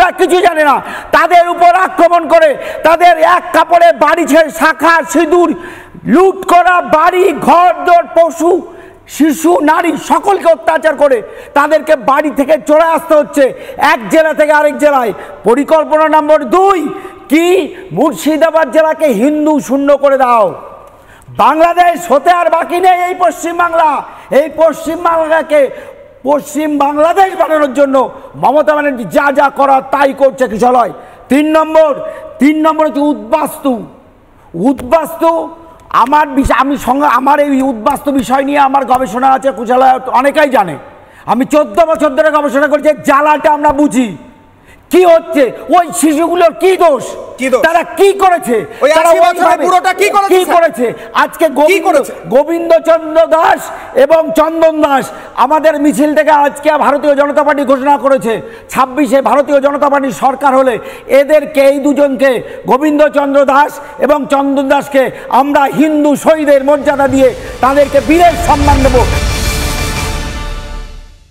না, কিছু জানে না, তাদের উপর আক্রমণ করে তাদের এক কাপড়ে বাড়ি ছেড়ে শাখা সিঁদুর লুট করা, বাড়ি ঘর দর পশু শিশু নারী সকলকে অত্যাচার করে তাদেরকে বাড়ি থেকে চলে আসতে হচ্ছে এক জেলা থেকে আরেক জেলায়। পরিকল্পনা নম্বর 2 কি, মুর্শিদাবাদ জেলাকে হিন্দু শূন্য করে দাও। বাংলাদেশ হতে আর বাকি নেই এই পশ্চিমবাংলা। এই পশ্চিমবাংলাকে পশ্চিম বাংলাদেশ বানানোর জন্য মমতা ব্যানার্জি যা যা করার তাই করছে কিশলয়। 3 নম্বর হচ্ছে উদ্বাস্তু। আমার এই উদ্বাস্তু বিষয় নিয়ে আমার গবেষণা আছে, কুশলয় অনেকেই জানে। আমি 14 বছর ধরে গবেষণা করছি, জ্বালাটা আমরা বুঝি কি হচ্ছে, ওই শিশুগুলোর কি দোষ, তারা কি করেছে, আজকে গোবিন্দচন্দ্র দাস এবং চন্দন দাস আমাদের মিছিল থেকে আজকে ভারতীয় জনতা পার্টি ঘোষণা করেছে 26-এ ভারতীয় জনতা পার্টি সরকার হলে এদেরকে, এই দুজনকে, গোবিন্দচন্দ্র দাস এবং চন্দন দাসকে আমরা হিন্দু শহীদের মর্যাদা দিয়ে তাদেরকে বীরের সম্মান দেব।